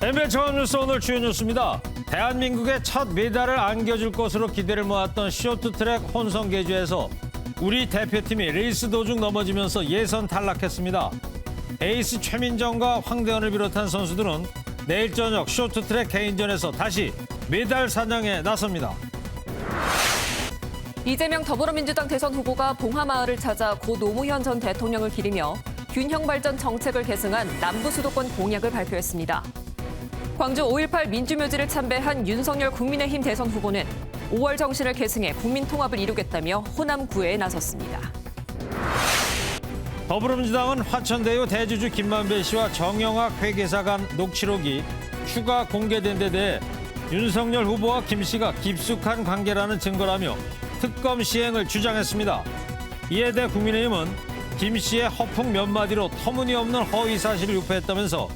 MBC 종합뉴스 오늘 주요 뉴스입니다. 대한민국의 첫 메달을 안겨줄 것으로 기대를 모았던 쇼트트랙 혼성 계주에서 우리 대표팀이 레이스 도중 넘어지면서 예선 탈락했습니다. 에이스 최민정과 황대현을 비롯한 선수들은 내일 저녁 쇼트트랙 개인전에서 다시 메달 사냥에 나섭니다. 이재명 더불어민주당 대선 후보가 봉하마을을 찾아 고 노무현 전 대통령을 기리며 균형 발전 정책을 계승한 남부 수도권 공약을 발표했습니다. 광주 5.18 민주묘지를 참배한 윤석열 국민의힘 대선 후보는 5월 정신을 계승해 국민 통합을 이루겠다며 호남 구애에 나섰습니다. 더불어민주당은 화천대유 대주주 김만배 씨와 정영학 회계사 간 녹취록이 추가 공개된 데 대해 윤석열 후보와 김 씨가 깊숙한 관계라는 증거라며 특검 시행을 주장했습니다. 이에 대해 국민의힘은 김 씨의 허풍 몇 마디로 터무니없는 허위 사실을 유포했다면서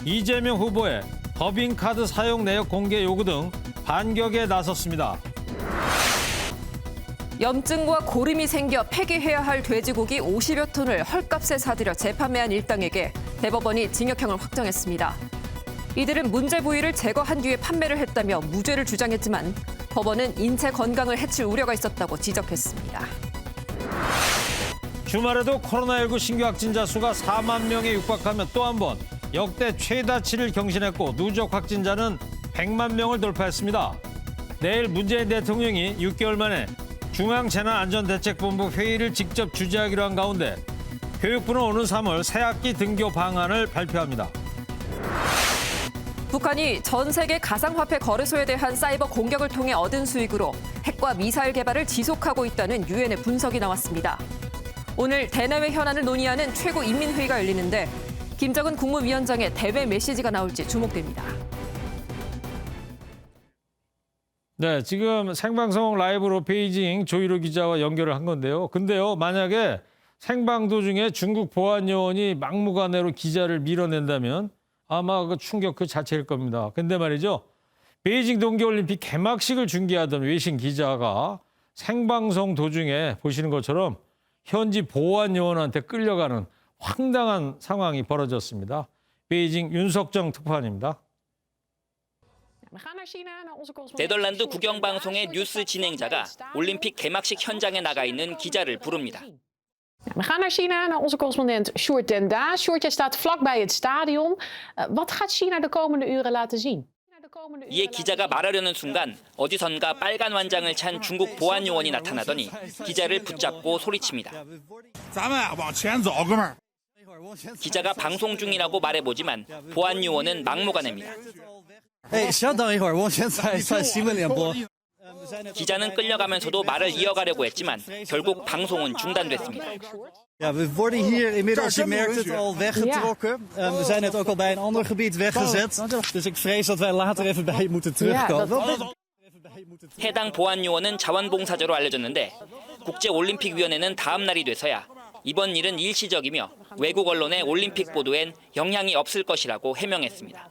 이재명 후보의 법인카드 사용 내역 공개 요구 등 반격에 나섰습니다. 염증과 고름이 생겨 폐기해야 할 돼지고기 50여 톤을 헐값에 사들여 재판매한 일당에게 대법원이 징역형을 확정했습니다. 이들은 문제 부위를 제거한 뒤에 판매를 했다며 무죄를 주장했지만 법원은 인체 건강을 해칠 우려가 있었다고 지적했습니다. 주말에도 코로나19 신규 확진자 수가 4만 명에 육박하며 또 한 번 역대 최다치를 경신했고 누적 확진자는 100만 명을 돌파했습니다. 내일 문재인 대통령이 6개월 만에 중앙재난안전대책본부 회의를 직접 주재하기로 한 가운데 교육부는 오는 3월 새학기 등교 방안을 발표합니다. 북한이 전 세계 가상화폐 거래소에 대한 사이버 공격을 통해 얻은 수익으로 핵과 미사일 개발을 지속하고 있다는 유엔의 분석이 나왔습니다. 오늘 대내외 현안을 논의하는 최고인민회의가 열리는데 김정은 국무위원장의 대외 메시지가 나올지 주목됩니다. 네, 지금 생방송 라이브로 베이징 조희로 기자와 연결을 한 건데요. 근데요, 만약에 생방 도중에 중국 보안요원이 막무가내로 기자를 밀어낸다면 아마 그 충격 그 자체일 겁니다. 근데 말이죠, 베이징 동계올림픽 개막식을 중계하던 외신 기자가 생방송 도중에 보시는 것처럼 현지 보안요원한테 끌려가는 황당한 상황이 벌어졌습니다. 베이징 윤석정 특파원입니다. 네덜란드 국영방송의 뉴스 진행자가 올림픽 개막식 현장에 나가 있는 기자를 부릅니다. We gaan naar China, naar onze correspondent Sjoerd den Daas. Sjoerd, jij staat vlakbij het stadion. Wat gaat China de komende uren laten zien? 이에 기자가 말하려는 순간 어디선가 빨간 완장을 찬 중국 보안 요원이 나타나더니 기자를 붙잡고 소리칩니다. 기자가 방송 중이라고 말해보지만 보안 요원은 막무가내입니다. 기자는 끌려가면서도 말을 이어가려고 했지만 결국 방송은 중단됐습니다. Ja, we worden hier inmiddels, je merkt het, al weggetrokken. We zijn net ook al bij een ander gebied weggezet. Dus ik vrees dat wij later even bij je moeten terugkomen. 해당 보안 요원은 자원봉사자로 알려졌는데 국제올림픽위원회는 다음 날이 돼서야 이번 일은 일시적이며 외국 언론의 올림픽 보도엔 영향이 없을 것이라고 해명했습니다.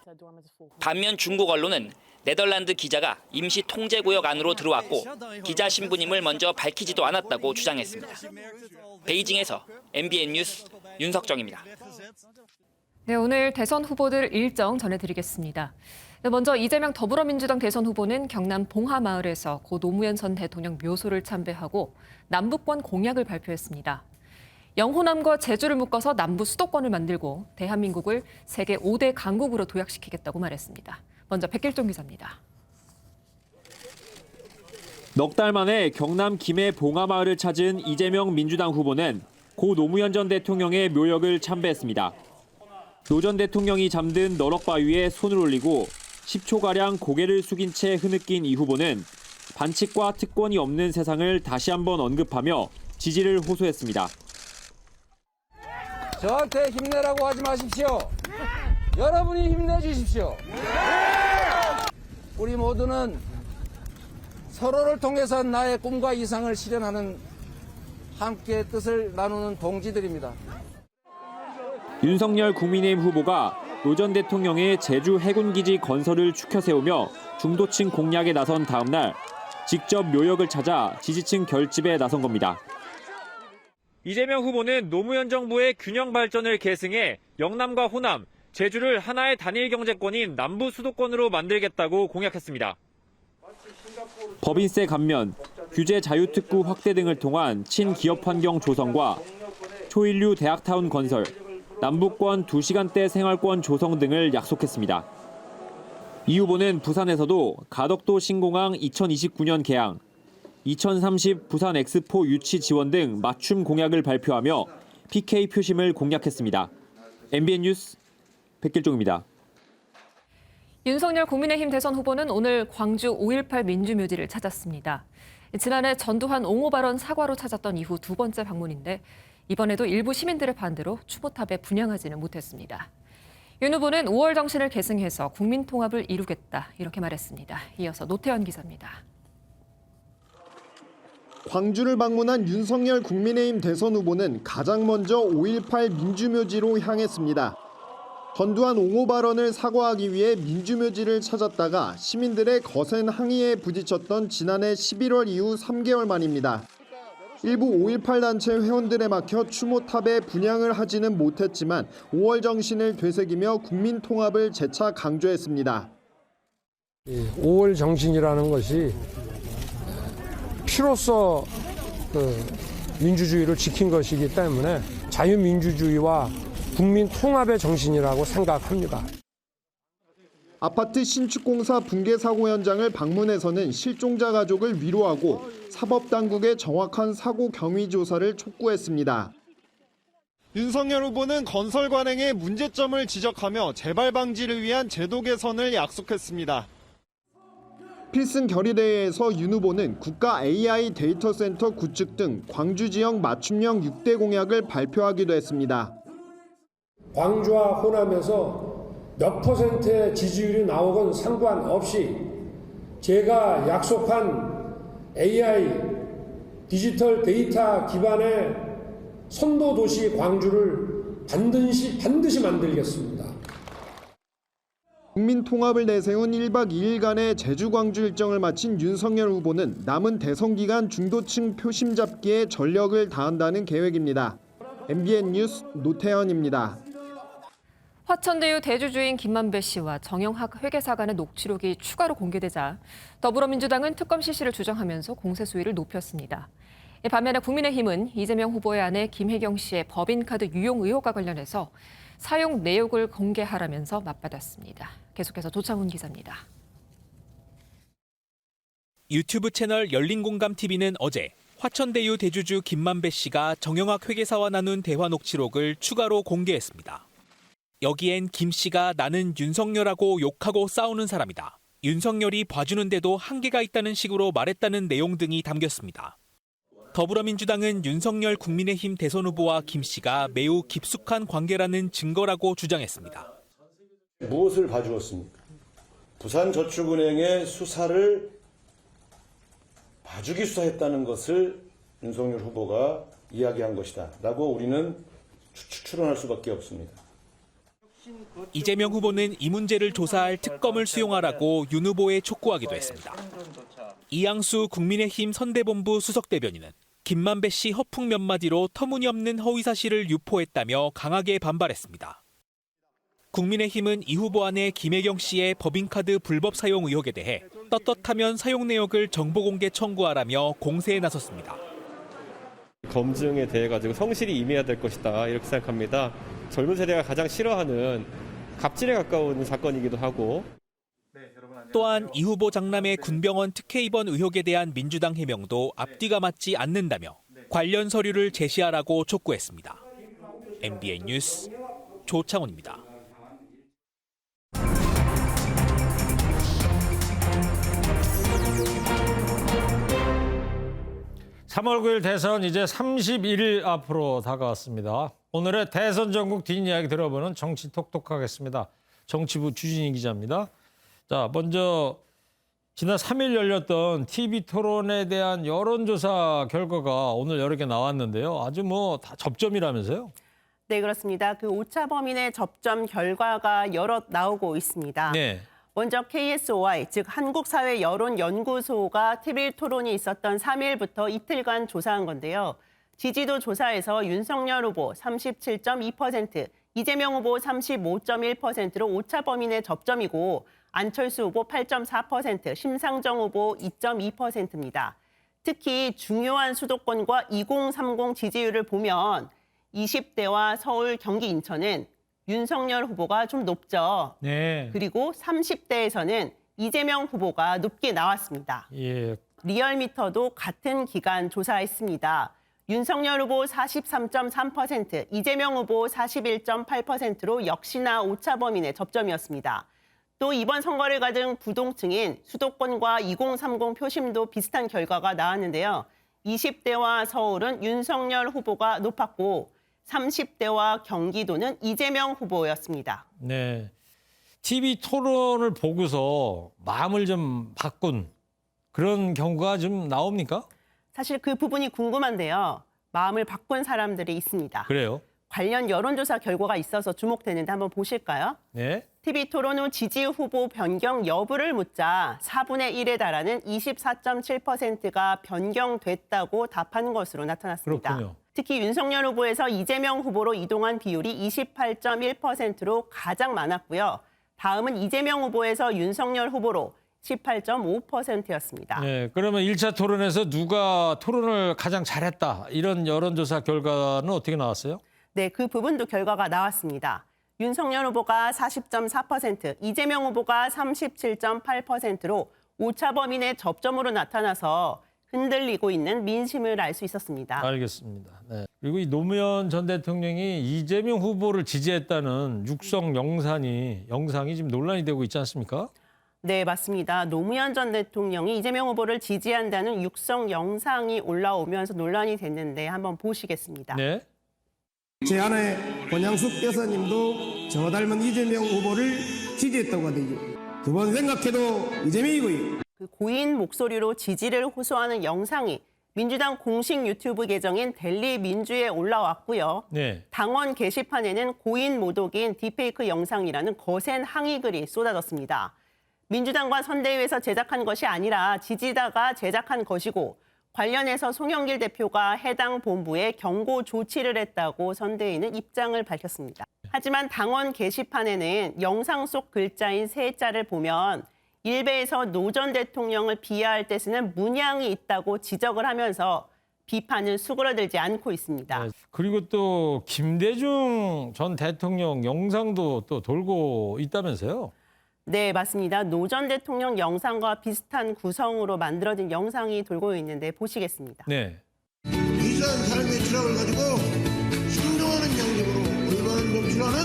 반면 중국 언론은 네덜란드 기자가 임시 통제구역 안으로 들어왔고 기자 신분임을 먼저 밝히지도 않았다고 주장했습니다. 베이징에서 MBN 뉴스 윤석정입니다. 네, 오늘 대선 후보들 일정 전해드리겠습니다. 네, 먼저 이재명 더불어민주당 대선 후보는 경남 봉하마을에서 고 노무현 전 대통령 묘소를 참배하고 남북권 공약을 발표했습니다. 영호남과 제주를 묶어서 남부 수도권을 만들고 대한민국을 세계 5대 강국으로 도약시키겠다고 말했습니다. 먼저 백길종 기자입니다. 넉 달 만에 경남 김해 봉하마을을 찾은 이재명 민주당 후보는 고 노무현 전 대통령의 묘역을 참배했습니다. 노 전 대통령이 잠든 너럭바위에 손을 올리고 10초가량 고개를 숙인 채 흐느낀 이 후보는 반칙과 특권이 없는 세상을 다시 한번 언급하며 지지를 호소했습니다. 저한테 힘내라고 하지 마십시오. 여러분이 힘내주십시오. 우리 모두는 서로를 통해서 나의 꿈과 이상을 실현하는 함께 뜻을 나누는 동지들입니다. 윤석열 국민의힘 후보가 노 전 대통령의 제주 해군기지 건설을 추켜 세우며 중도층 공략에 나선 다음 날 직접 묘역을 찾아 지지층 결집에 나선 겁니다. 이재명 후보는 노무현 정부의 균형 발전을 계승해 영남과 호남, 제주를 하나의 단일 경제권인 남부 수도권으로 만들겠다고 공약했습니다. 법인세 감면, 규제 자유특구 확대 등을 통한 친기업 환경 조성과 초인류 대학타운 건설, 남북권 2시간대 생활권 조성 등을 약속했습니다. 이 후보는 부산에서도 가덕도 신공항 2029년 개항, 2030 부산 엑스포 유치 지원 등 맞춤 공약을 발표하며 PK 표심을 공략했습니다. MBN 뉴스 백길종입니다. 윤석열 국민의힘 대선 후보는 오늘 광주 5.18 민주묘지를 찾았습니다. 지난해 전두환 옹호 발언 사과로 찾았던 이후 두 번째 방문인데 이번에도 일부 시민들의 반대로 추모탑에 분향하지는 못했습니다. 윤 후보는 5월 정신을 계승해서 국민 통합을 이루겠다 이렇게 말했습니다. 이어서 노태현 기자입니다. 광주를 방문한 윤석열 국민의힘 대선 후보는 가장 먼저 5.18 민주묘지로 향했습니다. 전두환 옹호 발언을 사과하기 위해 민주묘지를 찾았다가 시민들의 거센 항의에 부딪혔던 지난해 11월 이후 3개월 만입니다. 일부 5.18 단체 회원들에 막혀 추모탑에 분향을 하지는 못했지만 5월 정신을 되새기며 국민 통합을 재차 강조했습니다. 5월 정신이라는 것이 피로써 민주주의를 지킨 것이기 때문에 자유민주주의와 국민 통합의 정신이라고 생각합니다. 아파트 신축공사 붕괴 사고 현장을 방문해서는 실종자 가족을 위로하고 사법당국의 정확한 사고 경위 조사를 촉구했습니다. 윤석열 후보는 건설 관행의 문제점을 지적하며 재발 방지를 위한 제도 개선을 약속했습니다. 필승 결의대회에서 윤 후보는 국가 AI 데이터 센터 구축 등 광주 지역 맞춤형 6대 공약을 발표하기도 했습니다. 광주와 호남에서 몇 %의 지지율이 나오건 상관없이 제가 약속한 AI 디지털 데이터 기반의 선도 도시 광주를 반드시 만들겠습니다. 국민 통합을 내세운 1박 2일간의 제주 광주 일정을 마친 윤석열 후보는 남은 대선 기간 중도층 표심 잡기에 전력을 다한다는 계획입니다. MBN 뉴스 노태현입니다. 화천대유 대주주인 김만배 씨와 정영학 회계사 간의 녹취록이 추가로 공개되자 더불어민주당은 특검 실시를 주장하면서 공세 수위를 높였습니다. 반면에 국민의힘은 이재명 후보의 아내 김혜경 씨의 법인카드 유용 의혹과 관련해서 사용 내역을 공개하라면서 맞받았습니다. 계속해서 조창훈 기자입니다. 유튜브 채널 열린공감TV는 어제 화천대유 대주주 김만배 씨가 정영학 회계사와 나눈 대화 녹취록을 추가로 공개했습니다. 여기엔 김 씨가 나는 윤석열하고 욕하고 싸우는 사람이다. 윤석열이 봐주는데도 한계가 있다는 식으로 말했다는 내용 등이 담겼습니다. 더불어민주당은 윤석열 국민의힘 대선 후보와 김 씨가 매우 깊숙한 관계라는 증거라고 주장했습니다. 무엇을 봐주었습니까? 부산저축은행의 수사를 봐주기 수사했다는 것을 윤석열 후보가 이야기한 것이다 라고 우리는 추론할 수밖에 없습니다. 이재명 후보는 이 문제를 조사할 특검을 수용하라고 윤 후보에 촉구하기도 했습니다. 이양수 국민의힘 선대본부 수석대변인은 김만배 씨 허풍 몇 마디로 터무니없는 허위사실을 유포했다며 강하게 반발했습니다. 국민의힘은 이 후보 아내 김혜경 씨의 법인카드 불법 사용 의혹에 대해 떳떳하면 사용 내역을 정보 공개 청구하라며 공세에 나섰습니다. 검증에 대해 가지고 성실히 임해야 될 것이다 이렇게 생각합니다. 젊은 세대가 가장 싫어하는 갑질에 가까운 사건이기도 하고. 또한 이 후보 장남의 군병원 특혜 입원 의혹에 대한 민주당 해명도 앞뒤가 맞지 않는다며 관련 서류를 제시하라고 촉구했습니다. MBN 뉴스 조창훈입니다. (3월 9일) 대선 이제 31일 앞으로 다가왔습니다. 오늘의 대선 전국 뒷이야기 들어보는 정치 톡톡하겠습니다. 정치부 주진희 기자입니다. 자, 먼저 지난 3일 열렸던 TV 토론에 대한 여론조사 결과가 오늘 여러 개 나왔는데요. 아주 다 접점이라면서요? 네, 그렇습니다. 그 오차 범인의 접점 결과가 여러 나오고 있습니다. 네. 먼저 KSOI, 즉 한국사회여론연구소가 TV 토론이 있었던 3일부터 이틀간 조사한 건데요. 지지도 조사에서 윤석열 후보 37.2%, 이재명 후보 35.1%로 오차 범위 내 접점이고 안철수 후보 8.4%, 심상정 후보 2.2%입니다. 특히 중요한 수도권과 2030 지지율을 보면 20대와 서울, 경기, 인천은 윤석열 후보가 좀 높죠. 네. 그리고 30대에서는 이재명 후보가 높게 나왔습니다. 예. 리얼미터도 같은 기간 조사했습니다. 윤석열 후보 43.3%, 이재명 후보 41.8%로 역시나 오차 범위 내 접점이었습니다. 또 이번 선거를 가진 부동층인 수도권과 2030 표심도 비슷한 결과가 나왔는데요. 20대와 서울은 윤석열 후보가 높았고 30대와 경기도는 이재명 후보였습니다. 네. TV 토론을 보고서 마음을 좀 바꾼 그런 경우가 좀 나옵니까? 사실 그 부분이 궁금한데요. 마음을 바꾼 사람들이 있습니다. 그래요? 관련 여론조사 결과가 있어서 주목되는데 한번 보실까요? 네. TV 토론 후 지지 후보 변경 여부를 묻자 4분의 1에 달하는 24.7%가 변경됐다고 답한 것으로 나타났습니다. 그렇군요. 특히 윤석열 후보에서 이재명 후보로 이동한 비율이 28.1%로 가장 많았고요. 다음은 이재명 후보에서 윤석열 후보로 18.5%였습니다. 네. 그러면 1차 토론에서 누가 토론을 가장 잘했다 이런 여론조사 결과는 어떻게 나왔어요? 네, 그 부분도 결과가 나왔습니다. 윤석열 후보가 40.4%, 이재명 후보가 37.8%로 오차 범위 내 접점으로 나타나서 흔들리고 있는 민심을 알 수 있었습니다. 알겠습니다. 네. 그리고 이 노무현 전 대통령이 이재명 후보를 지지했다는 육성 영상이 지금 논란이 되고 있지 않습니까? 네, 맞습니다. 노무현 전 대통령이 이재명 후보를 지지한다는 육성 영상이 올라오면서 논란이 됐는데 한번 보시겠습니다. 네. 제 아내 권양숙 여사님도 저 닮은 이재명 후보를 지지했다고 하더니 두 번 생각해도 이재명이고요. 그 고인 목소리로 지지를 호소하는 영상이 민주당 공식 유튜브 계정인 델리 민주에 올라왔고요. 네. 당원 게시판에는 고인 모독인 딥페이크 영상이라는 거센 항의글이 쏟아졌습니다. 민주당과 선대위에서 제작한 것이 아니라 지지자가 제작한 것이고 관련해서 송영길 대표가 해당 본부에 경고 조치를 했다고 선대위는 입장을 밝혔습니다. 하지만 당원 게시판에는 영상 속 글자인 세 자를 보면 일베에서 노 전 대통령을 비하할 때 쓰는 문양이 있다고 지적을 하면서 비판은 수그러들지 않고 있습니다. 네. 그리고 또 김대중 전 대통령 영상도 또 돌고 있다면서요? 네, 맞습니다. 노 전 대통령 영상과 비슷한 구성으로 만들어진 영상이 돌고 있는데 보시겠습니다. 네. 이전 삶의 추락을 가지고 신중하는 양심으로 불가능을 검출하는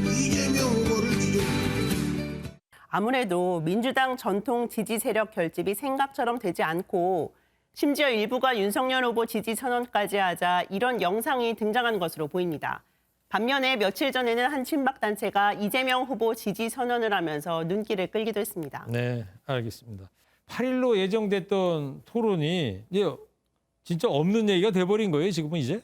이재명 후보를 지지합니다. 아무래도 민주당 전통 지지 세력 결집이 생각처럼 되지 않고 심지어 일부가 윤석열 후보 지지 선언까지 하자 이런 영상이 등장한 것으로 보입니다. 반면에 며칠 전에는 한 친박단체가 이재명 후보 지지 선언을 하면서 눈길을 끌기도 했습니다. 네, 알겠습니다. 8일로 예정됐던 토론이 이제 진짜 없는 얘기가 돼버린 거예요, 지금은 이제?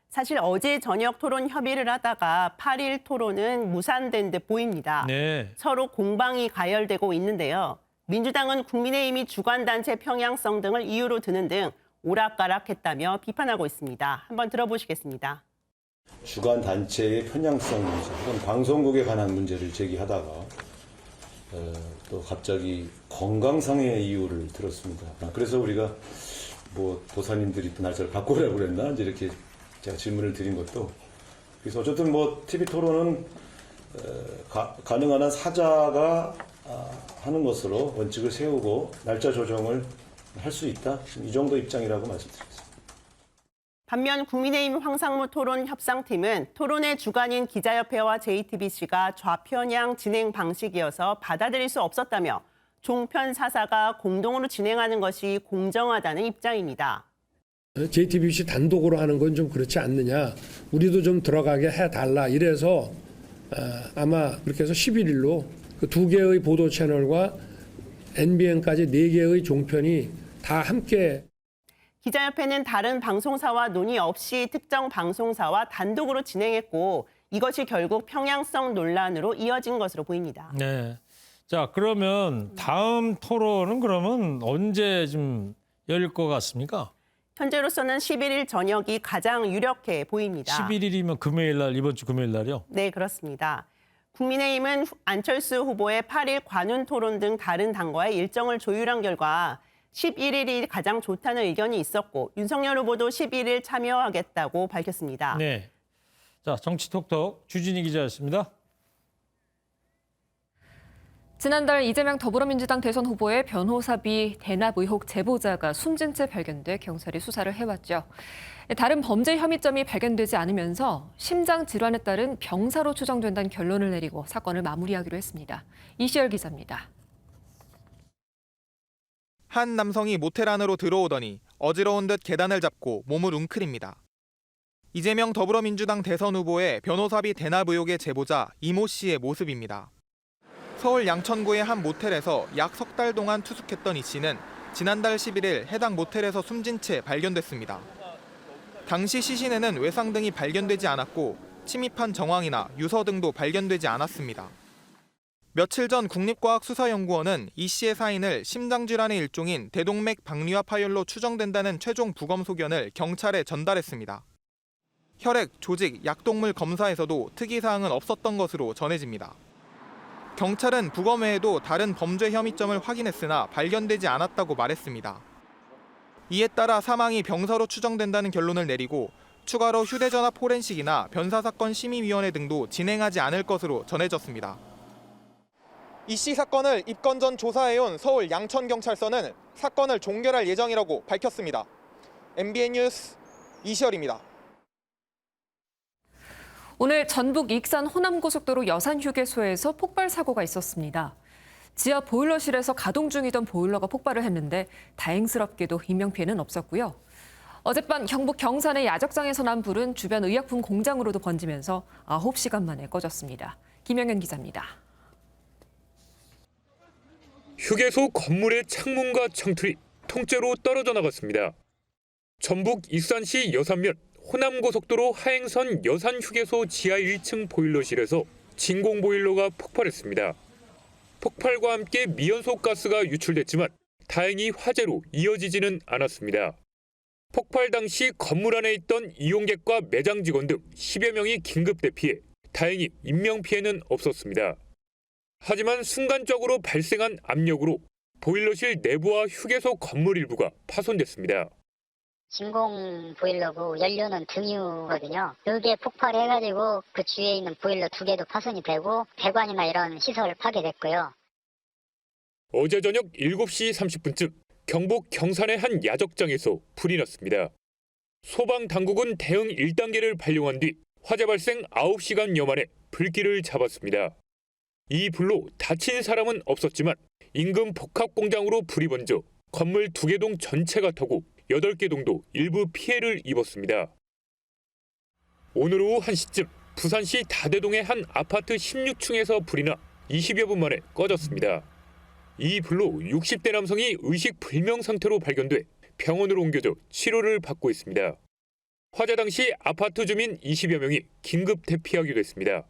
사실 어제 저녁 토론 협의를 하다가 8일 토론은 무산된 듯 보입니다. 네. 서로 공방이 가열되고 있는데요. 민주당은 국민의힘이 주관단체 평양성 등을 이유로 드는 등 오락가락했다며 비판하고 있습니다. 한번 들어보시겠습니다. 주간 단체의 편향성 문제, 혹은 방송국에 관한 문제를 제기하다가 또 갑자기 건강상의 이유를 들었습니다. 그래서 우리가 뭐 도사님들이 또 날짜를 바꾸라고 그랬나 이제 이렇게 제가 질문을 드린 것도, 그래서 어쨌든 뭐 TV 토론은 가능한 한 사자가 하는 것으로 원칙을 세우고 날짜 조정을 할 수 있다, 이 정도 입장이라고 말씀드리겠습니다. 반면 국민의힘 황상무 토론 협상팀은 토론의 주관인 기자협회와 JTBC가 좌편향 진행 방식이어서 받아들일 수 없었다며 종편 사사가 공동으로 진행하는 것이 공정하다는 입장입니다. JTBC 단독으로 하는 건 좀 그렇지 않느냐. 우리도 좀 들어가게 해달라. 이래서 아마 그렇게 해서 11일로 그 2개의 보도 채널과 NBN까지 4개의 종편이 다 함께. 기자협회는 다른 방송사와 논의 없이 특정 방송사와 단독으로 진행했고 이것이 결국 평양성 논란으로 이어진 것으로 보입니다. 네. 자, 그러면 다음 토론은 그러면 언제 좀 열릴 것 같습니까? 현재로서는 11일 저녁이 가장 유력해 보입니다. 11일이면 금요일 날, 이번 주 금요일 날이요? 네, 그렇습니다. 국민의힘은 안철수 후보의 8일 관훈 토론 등 다른 당과의 일정을 조율한 결과 11일이 가장 좋다는 의견이 있었고 윤석열 후보도 11일 참여하겠다고 밝혔습니다. 네. 자, 정치톡톡 주진희 기자였습니다. 지난달 이재명 더불어민주당 대선 후보의 변호사비 대납 의혹 제보자가 숨진 채 발견돼 경찰이 수사를 해왔죠. 다른 범죄 혐의점이 발견되지 않으면서 심장 질환에 따른 병사로 추정된다는 결론을 내리고 사건을 마무리하기로 했습니다. 이시열 기자입니다. 한 남성이 모텔 안으로 들어오더니 어지러운 듯 계단을 잡고 몸을 웅크립니다. 이재명 더불어민주당 대선 후보의 변호사비 대납 의혹의 제보자 이모 씨의 모습입니다. 서울 양천구의 한 모텔에서 약 석 달 동안 투숙했던 이 씨는 지난달 11일 해당 모텔에서 숨진 채 발견됐습니다. 당시 시신에는 외상 등이 발견되지 않았고 침입한 정황이나 유서 등도 발견되지 않았습니다. 며칠 전 국립과학수사연구원은 이 씨의 사인을 심장질환의 일종인 대동맥 박리화 파열로 추정된다는 최종 부검 소견을 경찰에 전달했습니다. 혈액, 조직, 약동물 검사에서도 특이사항은 없었던 것으로 전해집니다. 경찰은 부검 외에도 다른 범죄 혐의점을 확인했으나 발견되지 않았다고 말했습니다. 이에 따라 사망이 병사로 추정된다는 결론을 내리고 추가로 휴대전화 포렌식이나 변사사건 심의위원회 등도 진행하지 않을 것으로 전해졌습니다. 이 씨 사건을 입건 전 조사해온 서울 양천경찰서는 사건을 종결할 예정이라고 밝혔습니다. MBN 뉴스 이시열입니다. 오늘 전북 익산 호남고속도로 여산휴게소에서 폭발 사고가 있었습니다. 지하 보일러실에서 가동 중이던 보일러가 폭발을 했는데 다행스럽게도 인명피해는 없었고요. 어젯밤 경북 경산의 야적장에서 난 불은 주변 의약품 공장으로도 번지면서 9시간 만에 꺼졌습니다. 김영현 기자입니다. 휴게소 건물의 창문과 창틀이 통째로 떨어져 나갔습니다. 전북 익산시 여산면 호남고속도로 하행선 여산휴게소 지하 1층 보일러실에서 진공 보일러가 폭발했습니다. 폭발과 함께 미연소 가스가 유출됐지만 다행히 화재로 이어지지는 않았습니다. 폭발 당시 건물 안에 있던 이용객과 매장 직원 등 10여 명이 긴급 대피해 다행히 인명피해는 없었습니다. 하지만 순간적으로 발생한 압력으로 보일러실 내부와 휴게소 건물 일부가 파손됐습니다. 진공 보일러고 연료는 등유거든요. 그게 폭발해가지고 그 주위에 있는 보일러 2개도 파손이 되고 배관이나 이런 시설 파괴됐고요. 어제 저녁 7시 30분쯤 경북 경산의 한 야적장에서 불이 났습니다. 소방당국은 대응 1단계를 발령한 뒤 화재 발생 9시간여 만에 불길을 잡았습니다. 이 불로 다친 사람은 없었지만 인근 복합공장으로 불이 번져 건물 2개 동 전체가 타고 8개 동도 일부 피해를 입었습니다. 오늘 오후 1시쯤 부산시 다대동의 한 아파트 16층에서 불이 나 20여 분 만에 꺼졌습니다. 이 불로 60대 남성이 의식 불명 상태로 발견돼 병원으로 옮겨져 치료를 받고 있습니다. 화재 당시 아파트 주민 20여 명이 긴급 대피하기도 했습니다.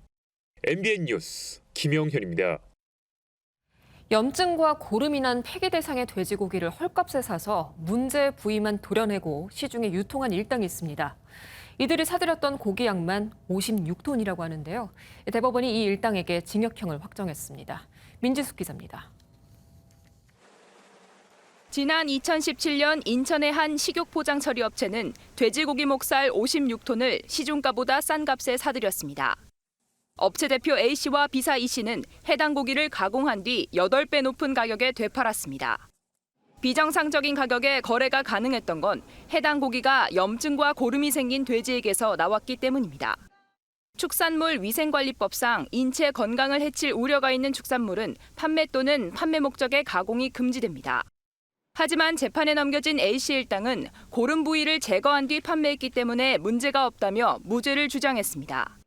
MBN 뉴스 김영현입니다. 염증과 고름이 난 폐기 대상의 돼지고기를 헐값에 사서 문제 부위만 도려내고 시중에 유통한 일당이 있습니다. 이들이 사들였던 고기 양만 56톤이라고 하는데요. 대법원이 이 일당에게 징역형을 확정했습니다. 민지숙 기자입니다. 지난 2017년 인천의 한 식욕 포장 처리 업체는 돼지고기 목살 56톤을 시중가보다 싼 값에 사들였습니다. 업체 대표 A씨와 비사 E씨는 해당 고기를 가공한 뒤 8배 높은 가격에 되팔았습니다. 비정상적인 가격에 거래가 가능했던 건 해당 고기가 염증과 고름이 생긴 돼지에게서 나왔기 때문입니다. 축산물 위생관리법상 인체 건강을 해칠 우려가 있는 축산물은 판매 또는 판매 목적의 가공이 금지됩니다. 하지만 재판에 넘겨진 A씨 일당은 고름 부위를 제거한 뒤 판매했기 때문에 문제가 없다며 무죄를 주장했습니다.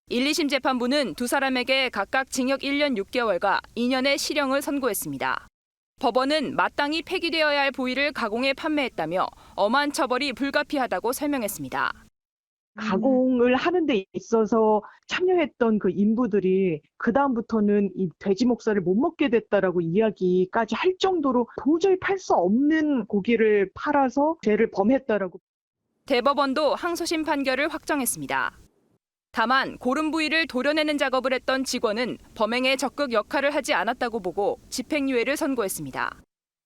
1, 2심 재판부는 두 사람에게 각각 징역 1년 6개월과 2년의 실형을 선고했습니다. 법원은 마땅히 폐기되어야 할 부위를 가공해 판매했다며 엄한 처벌이 불가피하다고 설명했습니다. 가공을 하는 데 있어서 참여했던 그 인부들이 그다음부터는 이 돼지 목살을 못 먹게 됐다라고 이야기까지 할 정도로 도저히 팔 수 없는 고기를 팔아서 죄를 범했다라고. 대법원도 항소심 판결을 확정했습니다. 다만 고른 부위를 도려내는 작업을 했던 직원은 범행에 적극 역할을 하지 않았다고 보고 집행유예를 선고했습니다.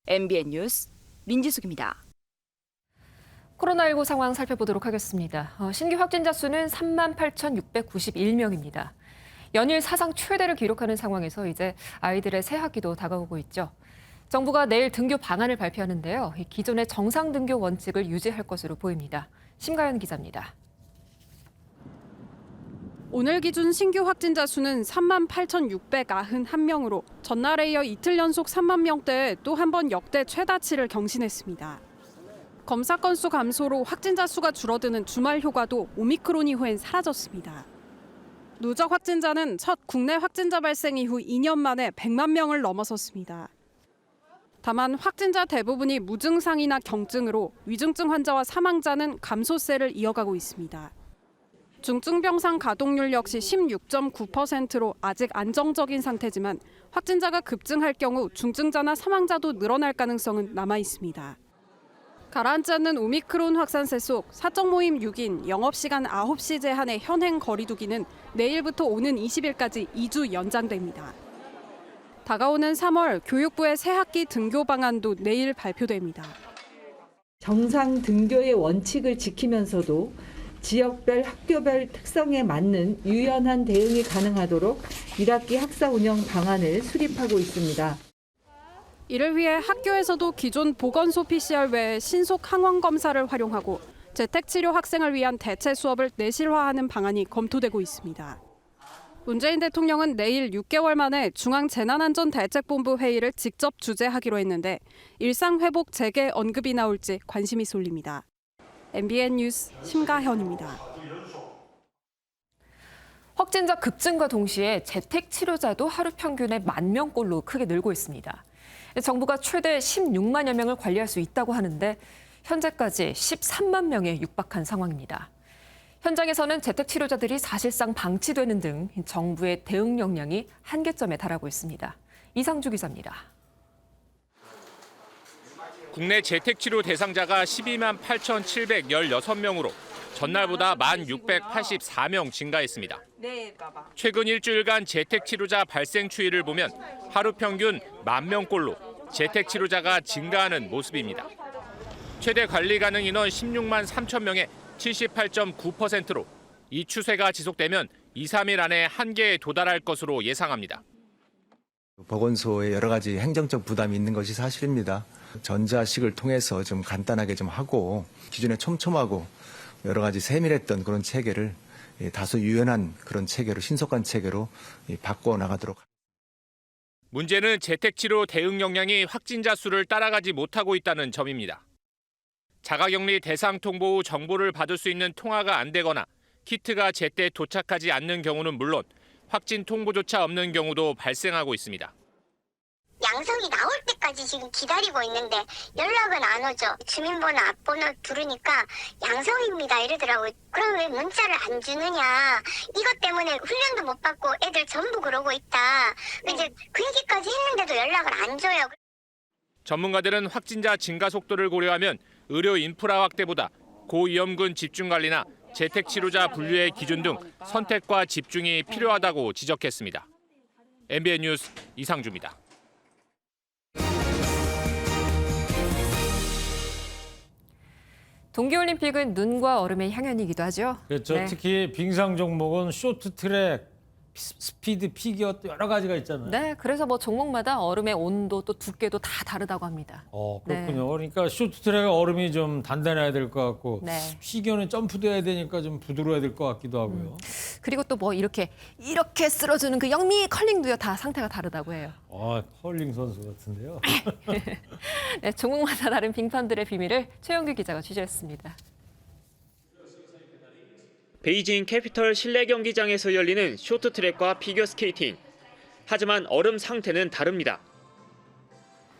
MBN 뉴스 민지숙입니다. 코로나19 상황 살펴보도록 하겠습니다. 신규 확진자 수는 38,691명입니다. 연일 사상 최대를 기록하는 상황에서 이제 아이들의 새학기도 다가오고 있죠. 정부가 내일 등교 방안을 발표하는데요. 기존의 정상 등교 원칙을 유지할 것으로 보입니다. 심가연 기자입니다. 오늘 기준 신규 확진자 수는 38,691명으로 전날에 이어 이틀 연속 3만 명대에 또 한 번 역대 최다치를 경신했습니다. 검사 건수 감소로 확진자 수가 줄어드는 주말 효과도 오미크론 이후엔 사라졌습니다. 누적 확진자는 첫 국내 확진자 발생 이후 2년 만에 100만 명을 넘어섰습니다. 다만 확진자 대부분이 무증상이나 경증으로 위중증 환자와 사망자는 감소세를 이어가고 있습니다. 중증병상 가동률 역시 16.9%로 아직 안정적인 상태지만 확진자가 급증할 경우 중증자나 사망자도 늘어날 가능성은 남아 있습니다. 가라앉지 않는 오미크론 확산세 속 사적 모임 6인, 영업시간 9시 제한의 현행 거리두기는 내일부터 오는 20일까지 2주 연장됩니다. 다가오는 3월 교육부의 새학기 등교 방안도 내일 발표됩니다. 정상 등교의 원칙을 지키면서도 지역별 학교별 특성에 맞는 유연한 대응이 가능하도록 1학기 학사 운영 방안을 수립하고 있습니다. 이를 위해 학교에서도 기존 보건소 PCR 외에 신속 항원 검사를 활용하고 재택치료 학생을 위한 대체 수업을 내실화하는 방안이 검토되고 있습니다. 문재인 대통령은 내일 6개월 만에 중앙재난안전대책본부 회의를 직접 주재하기로 했는데 일상회복 재개 언급이 나올지 관심이 쏠립니다. MBN 뉴스 심가현입니다. 확진자 급증과 동시에 재택 치료자도 하루 평균에 10,000명꼴로 크게 늘고 있습니다. 정부가 최대 16만여 명을 관리할 수 있다고 하는데 현재까지 13만 명에 육박한 상황입니다. 현장에서는 재택 치료자들이 사실상 방치되는 등 정부의 대응 역량이 한계점에 달하고 있습니다. 이상주 기자입니다. 국내 재택치료 대상자가 12만 8,716명으로 전날보다 1,684명 증가했습니다. 최근 일주일간 재택치료자 발생 추이를 보면 하루 평균 10,000명꼴로 재택치료자가 증가하는 모습입니다. 최대 관리 가능 인원 16만 3천 명의 78.9%로 이 추세가 지속되면 2, 3일 안에 한계에 도달할 것으로 예상합니다. 보건소에 여러 가지 행정적 부담이 있는 것이 사실입니다. 전자식을 통해서 좀 간단하게 좀 하고 기존에 촘촘하고 여러 가지 세밀했던 그런 체계를 다소 유연한 그런 체계로 신속한 체계로 바꿔 나가도록. 문제는 재택치료 대응 역량이 확진자 수를 따라가지 못하고 있다는 점입니다. 자가격리 대상 통보 후 정보를 받을 수 있는 통화가 안 되거나 키트가 제때 도착하지 않는 경우는 물론 확진 통보조차 없는 경우도 발생하고 있습니다. 양성이 나올 때까지 지금 기다리고 있는데 연락은 안 오죠. 주민번호 앞번호 부르니까 양성입니다 이러더라고요. 그럼 왜 문자를 안 주느냐. 이것 때문에 훈련도 못 받고 애들 전부 그러고 있다. 이제 그 얘기까지 했는데도 연락을 안 줘요. 전문가들은 확진자 증가 속도를 고려하면 의료 인프라 확대보다 고위험군 집중관리나 재택치료자 분류의 기준 등 선택과 집중이 필요하다고 지적했습니다. MBN 뉴스 이상주입니다. 동계올림픽은 눈과 얼음의 향연이기도 하죠. 그렇죠. 네. 특히 빙상 종목은 쇼트트랙, 스피드, 피겨 여러 가지가 있잖아요. 네, 그래서 뭐 종목마다 얼음의 온도 또 두께도 다 다르다고 합니다. 그렇군요. 네. 그러니까 쇼트트랙은 얼음이 좀 단단해야 될 것 같고 네. 피겨는 점프도 해야 되니까 좀 부드러워야 될 것 같기도 하고요. 그리고 또 뭐 이렇게 쓸어주는 그 영미 컬링도요 다 상태가 다르다고 해요. 컬링 선수 같은데요. 네, 종목마다 다른 빙판들의 비밀을 최영규 기자가 취재했습니다. 베이징 캐피털 실내 경기장에서 열리는 쇼트트랙과 피겨스케이팅. 하지만 얼음 상태는 다릅니다.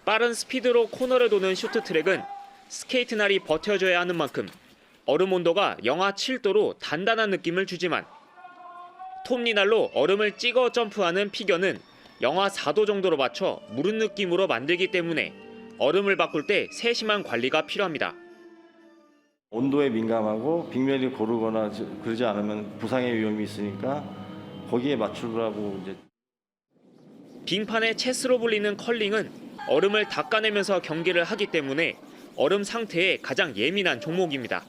빠른 스피드로 코너를 도는 쇼트트랙은 스케이트 날이 버텨줘야 하는 만큼 얼음 온도가 영하 7도로 단단한 느낌을 주지만 톱니날로 얼음을 찍어 점프하는 피겨는 영하 4도 정도로 맞춰 무른 느낌으로 만들기 때문에 얼음을 바꿀 때 세심한 관리가 필요합니다. 온도에 민감하고 빙면이 고르거나 그러지 않으면 부상의 위험이 있으니까 거기에 맞추라고 이제. 빙판의 체스로 불리는 컬링은 얼음을 닦아내면서 경기를 하기 때문에 얼음 상태에 가장 예민한 종목입니다.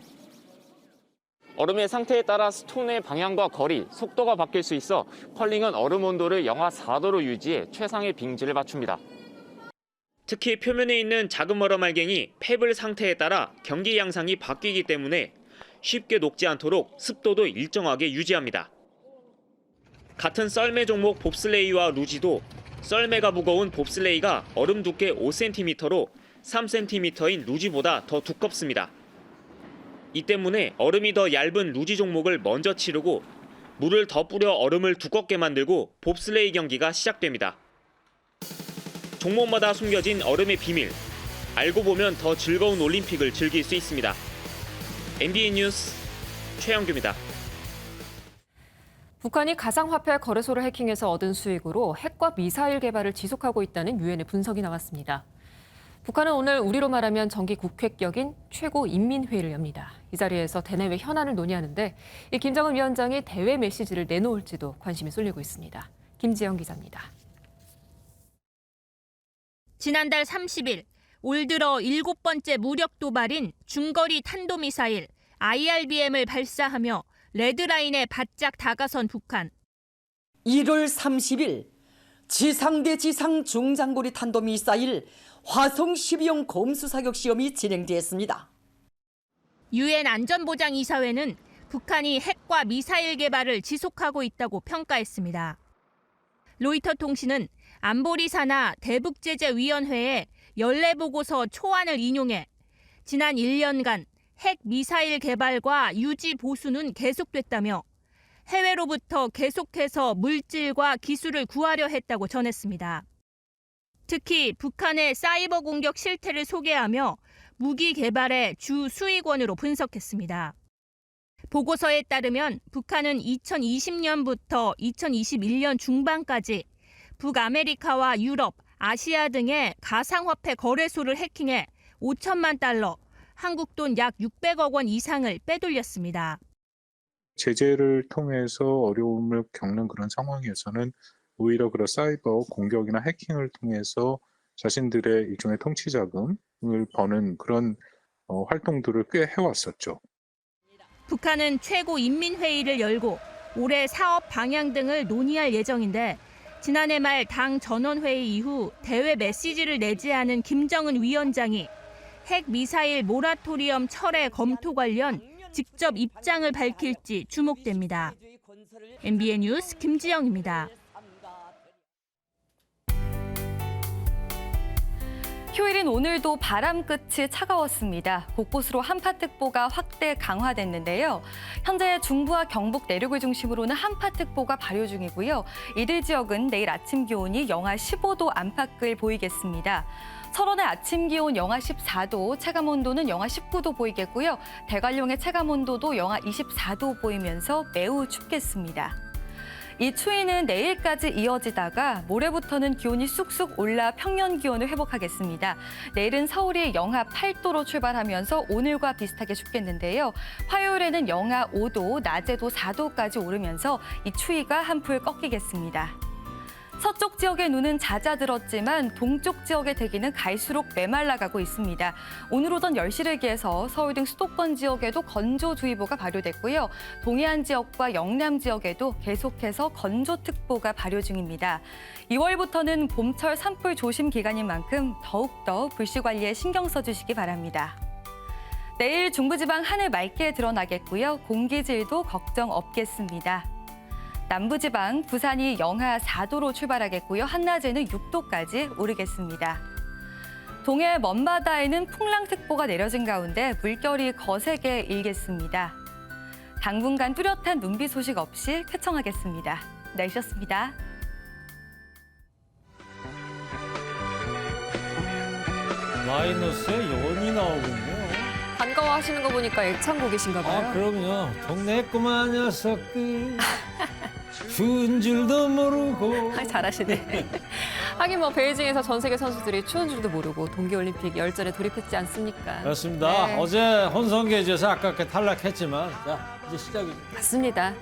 얼음의 상태에 따라 스톤의 방향과 거리, 속도가 바뀔 수 있어 컬링은 얼음 온도를 영하 4도로 유지해 최상의 빙질을 맞춥니다. 특히 표면에 있는 작은 얼음 알갱이 패블 상태에 따라 경기 양상이 바뀌기 때문에 쉽게 녹지 않도록 습도도 일정하게 유지합니다. 같은 썰매 종목 봅슬레이와 루지도 썰매가 무거운 봅슬레이가 얼음 두께 5cm로 3cm인 루지보다 더 두껍습니다. 이 때문에 얼음이 더 얇은 루지 종목을 먼저 치르고 물을 더 뿌려 얼음을 두껍게 만들고 봅슬레이 경기가 시작됩니다. 종목마다 숨겨진 얼음의 비밀, 알고 보면 더 즐거운 올림픽을 즐길 수 있습니다. MBN 뉴스 최영규입니다. 북한이 가상화폐 거래소를 해킹해서 얻은 수익으로 핵과 미사일 개발을 지속하고 있다는 유엔의 분석이 나왔습니다. 북한은 오늘 우리로 말하면 정기 국회격인 최고인민회의를 엽니다. 이 자리에서 대내외 현안을 논의하는데 이 김정은 위원장이 대외 메시지를 내놓을지도 관심이 쏠리고 있습니다. 김지영 기자입니다. 지난달 30일 올 들어 7번째 무력 도발인 중거리 탄도미사일 IRBM을 발사하며 레드라인에 바짝 다가선 북한. 1월 30일 지상 대 지상 중장거리 탄도미사일 화성 12형 검수 사격 시험이 진행됐습니다. 유엔 안전보장이사회는 북한이 핵과 미사일 개발을 지속하고 있다고 평가했습니다. 로이터 통신은 안보리 산하 대북제재위원회의 연례보고서 초안을 인용해 지난 1년간 핵 미사일 개발과 유지 보수는 계속됐다며 해외로부터 계속해서 물질과 기술을 구하려 했다고 전했습니다. 특히 북한의 사이버 공격 실태를 소개하며 무기 개발의 주 수익원으로 분석했습니다. 보고서에 따르면 북한은 2020년부터 2021년 중반까지 북아메리카와 유럽, 아시아 등의 가상화폐 거래소를 해킹해 5천만 달러, 한국 돈 약 600억 원 이상을 빼돌렸습니다. 제재를 통해서 어려움을 겪는 그런 상황에서는 오히려 그런 사이버 공격이나 해킹을 통해서 자신들의 일종의 통치 자금을 버는 그런 활동들을 꽤 해왔었죠. 북한은 최고인민회의를 열고 올해 사업 방향 등을 논의할 예정인데 지난해 말 당 전원회의 이후 대외 메시지를 내지 않은 김정은 위원장이 핵 미사일 모라토리엄 철회 검토 관련 직접 입장을 밝힐지 주목됩니다. MBN 뉴스 김지영입니다. 휴일인 오늘도 바람 끝이 차가웠습니다. 곳곳으로 한파특보가 확대 강화됐는데요. 현재 중부와 경북 내륙을 중심으로는 한파특보가 발효 중이고요. 이들 지역은 내일 아침 기온이 영하 15도 안팎을 보이겠습니다. 철원의 아침 기온 영하 14도, 체감온도는 영하 19도 보이겠고요. 대관령의 체감온도도 영하 24도 보이면서 매우 춥겠습니다. 이 추위는 내일까지 이어지다가 모레부터는 기온이 쑥쑥 올라 평년 기온을 회복하겠습니다. 내일은 서울이 영하 8도로 출발하면서 오늘과 비슷하게 춥겠는데요. 화요일에는 영하 5도, 낮에도 4도까지 오르면서 이 추위가 한풀 꺾이겠습니다. 서쪽 지역의 눈은 잦아들었지만 동쪽 지역의 대기는 갈수록 메말라가고 있습니다. 오늘 오전 10시를 기해서 서울 등 수도권 지역에도 건조주의보가 발효됐고요. 동해안 지역과 영남 지역에도 계속해서 건조특보가 발효 중입니다. 2월부터는 봄철 산불 조심 기간인 만큼 더욱더 불씨 관리에 신경 써주시기 바랍니다. 내일 중부지방 하늘 맑게 드러나겠고요. 공기질도 걱정 없겠습니다. 남부지방, 부산이 영하 4도로 출발하겠고요. 한낮에는 6도까지 오르겠습니다. 동해 먼바다에는 풍랑특보가 내려진 가운데 물결이 거세게 일겠습니다. 당분간 뚜렷한 눈비 소식 없이 쾌청하겠습니다. 날씨였습니다. 마이너스에 연이 나오군요. 반가워하시는 거 보니까 애창곡이신가 봐요. 아, 그럼요. 동네 꼬마 녀석들 추운 줄도 모르고. 아, 잘하시네. 하긴 뭐 베이징에서 전 세계 선수들이 추운 줄도 모르고 동계올림픽 열전에 돌입했지 않습니까? 그렇습니다. 네. 어제 혼성계주에서 아깝게 탈락했지만 자, 이제 시작이죠. 맞습니다.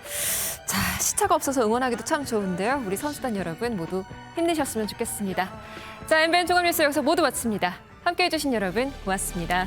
자, 시차가 없어서 응원하기도 참 좋은데요. 우리 선수단 여러분 모두 힘내셨으면 좋겠습니다. 자, MBN 종합뉴스 여기서 모두 마칩니다. 함께해 주신 여러분 고맙습니다.